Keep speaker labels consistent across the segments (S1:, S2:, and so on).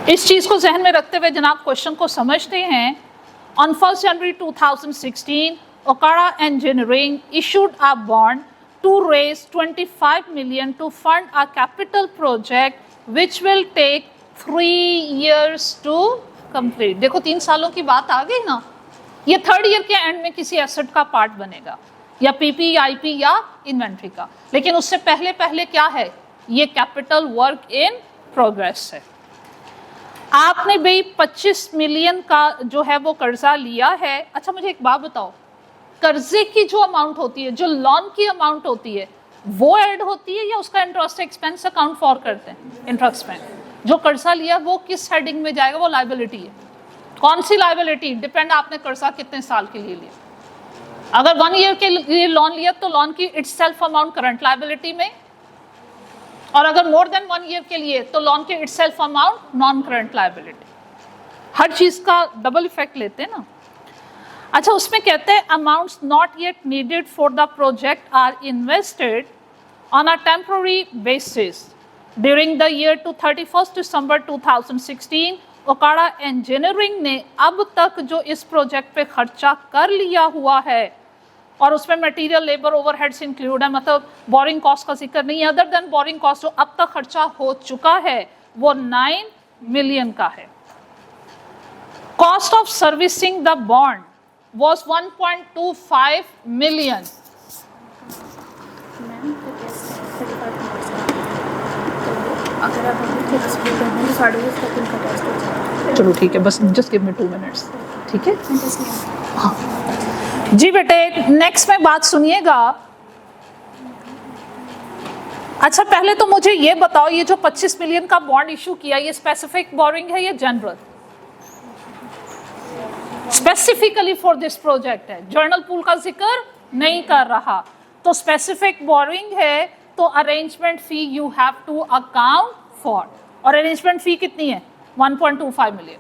S1: इस चीज को जहन में रखते हुए जनाब क्वेश्चन को समझते हैं। On 1 January 2016 Okada Engineering issued a bond to raise 25 million to fund a capital project which will take 3 years to complete। देखो 3 सालों की बात आ गई ना। ये 3rd ईयर के एंड में किसी एसेट का पार्ट बनेगा, या पीपी, आईपी या इन्वेंट्री का, लेकिन उससे पहले पहले क्या है, ये कैपिटल वर्क इन प्रोग्रेस है। आपने भाई 25 मिलियन का जो है वो कर्जा लिया है। अच्छा मुझे एक बात बताओ, कर्जे की जो अमाउंट होती है, जो लोन की अमाउंट होती है, वो ऐड होती है या उसका इंटरेस्ट एक्सपेंस अकाउंट फॉर करते हैं? Interest expense. जो कर्जा लिया वो किस हेडिंग में जाएगा? वो लायबिलिटी है। कौन सी लायबिलिटी? डिपेंड आपने कर्जा कितने साल के लिए लिया। अगर 1 ईयर के लिए लोन लिया तो लोन की इटसेल्फ अमाउंट करंट लायबिलिटी में, और अगर मोर देन 1 ईयर के लिए तो लोन के itself amount non current liability. हर चीज का डबल इफेक्ट लेते हैं ना। अच्छा उसमें कहते हैं amounts not yet needed for the project are invested on a temporary basis during the year to 31 December 2016। ओकाड़ा इंजीनियरिंग ने अब तक जो इस प्रोजेक्ट पे खर्चा कर लिया हुआ है, और उसमें मटेरियल, लेबर, ओवरहेड्स इंक्लूड है, मतलब बोरिंग कॉस्ट का जिक्र नहीं है, अदर देन बोरिंग कॉस्ट जो अब तक खर्चा हो चुका है वो 9 मिलियन का है। Cost of servicing the bond was 1.25 million। चलो ठीक है, बस जस्ट गिव मी 2 मिनट्स, ठीक है? हाँ जी बेटे, नेक्स्ट में बात सुनिएगा। अच्छा पहले तो मुझे ये बताओ, ये जो 25 मिलियन का बॉन्ड इशू किया, ये स्पेसिफिक बोरिंग है या general? Specifically for this project है, जर्नल पूल का जिक्र नहीं कर रहा। तो स्पेसिफिक बोरिंग है तो arrangement fee you have to account for, और अरेंजमेंट फी कितनी है? 1.25 मिलियन।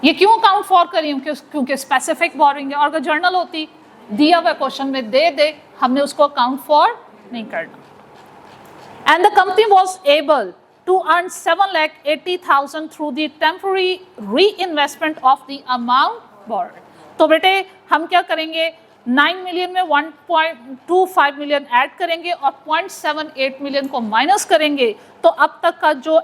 S1: ये क्यों अकाउंट फॉर करी हूं? क्योंकि स्पेसिफिक बोरिंग है, और अगर जर्नल होती दिया हुआ क्वेश्चन में दे हमने उसको अकाउंट फॉर नहीं करना। And the company was able to earn 7,80,000 through the temporary reinvestment of the amount borrowed। तो बेटे हम क्या करेंगे, 9 मिलियन में 1.25 मिलियन ऐड करेंगे और 0.78 मिलियन को माइनस करेंगे, तो अब तक का जो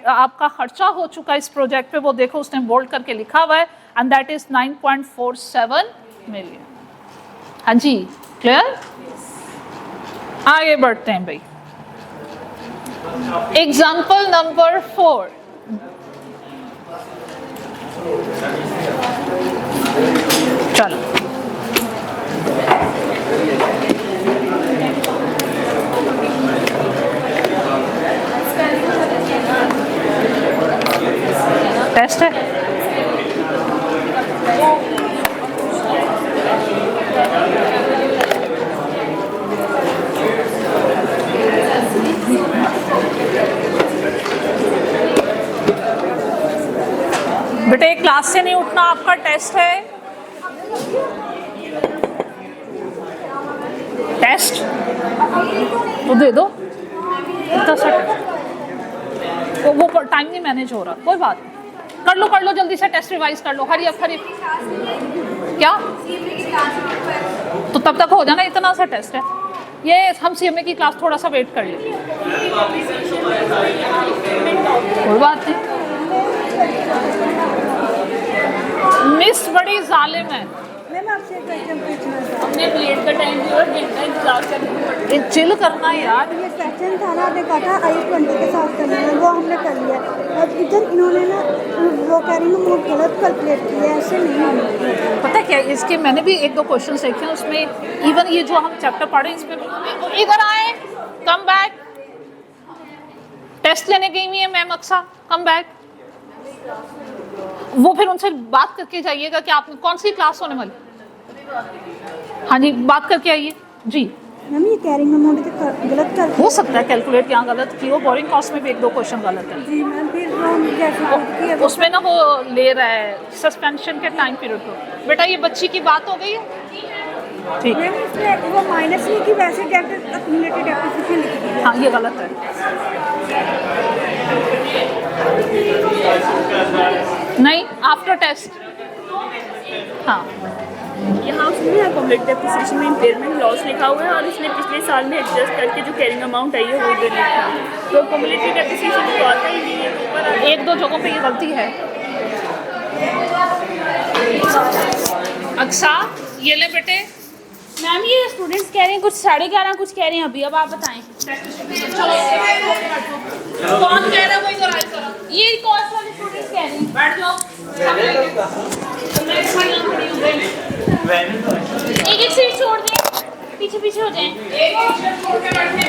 S1: आपका खर्चा हो चुका है इस प्रोजेक्ट पे वो देखो उसने बोल्ड करके लिखा हुआ है, एंड दैट इज 9.47 मिलियन। हाँ जी क्लियर? आगे बढ़ते हैं भाई। Example number 4। चलो टेस्ट है। बेटे क्लास से नहीं उठना, आपका टेस्ट है। टेस्ट तो दे दो, इतना सा वो टाइम नहीं मैनेज हो रहा, कोई बात नहीं, कर लो जल्दी से टेस्ट रिवाइज कर लो। हरी अप क्या तो तब तक हो जाना, इतना सा टेस्ट है ये। हम सीएमए की क्लास थोड़ा सा वेट कर लेंगे, कोई बात नहीं। मिस बड़ी जालिम है।
S2: मैम आपसे एक क्वेश्चन पूछना था।
S1: हमने प्लेट का टाइम दिया और घंटा इंतजार करना है, चिल करना है यार।
S2: ये क्वेश्चन था ना, आपने कहा था I20 के साथ करना है, वो हमने कर लिया, और इधर इन्होंने ना वो कह रही हूँ गलत कैलकुलेट किया है, ऐसे नहीं होना।
S1: पता क्या, इसके मैंने भी 1-2 क्वेश्चन देखे हैं, उसमें इवन ये जो हम चैप्टर पढ़े इसमें, इधर आए, कम बैक। टेस्ट लेने गई हुई है मैम अक्सा, कम बैक। वो फिर उनसे बात करके जाइएगा कि आप कौन सी क्लास होने वाली। हाँ जी बात करके आइए जी।
S2: मैम ये कह रही हूँ अमाउंट गलत कर,
S1: हो सकता है कैलकुलेट यहाँ गलत की हो, बोरिंग कॉस्ट में भी 1-2 क्वेश्चन गलत है
S2: जी मैम। फिर वो कैसे
S1: उसमें ना वो ले रहा है सस्पेंशन के टाइम पीरियड को। बेटा ये बच्ची की बात हो गई है, ठीक
S2: मैम इसमें वो माइनस नहीं की, वैसे एक्यूमुलेटेड एक्टिविटी लिखी है।
S1: हाँ ये गलत है। नहीं, आफ्टर टेस्ट। हाँ,
S3: यहाँ उसमें कम्युलेटिव डेप्रिसिएशन में इम्पेयरमेंट लॉस लिखा हुआ है और इसने पिछले साल में एडजस्ट करके जो कैरिंग अमाउंट आई है वो इधर लिखा है। तो कम्युलेटिव डेप्रिसिएशन तो आता ही नहीं है ऊपर।
S1: एक दो जगहों पे ये गलती है। अक्सा, ये ले बेटे।
S3: मैम ये स्टूडेंट्स कह रहे हैं कुछ 11:30 कुछ कह रहे हैं अभी, अब आप बताएं।
S1: चलो, कौन कह रहा है वो इधर आए जरा।
S3: ये कॉस्ट वाले स्टूडेंट्स कह रहे हैं।
S1: बैठ जाओ।
S3: एक एक सीट छोड़ दें, पीछे पीछे हो जाएं।
S1: एक सीट छोड़ के बैठे।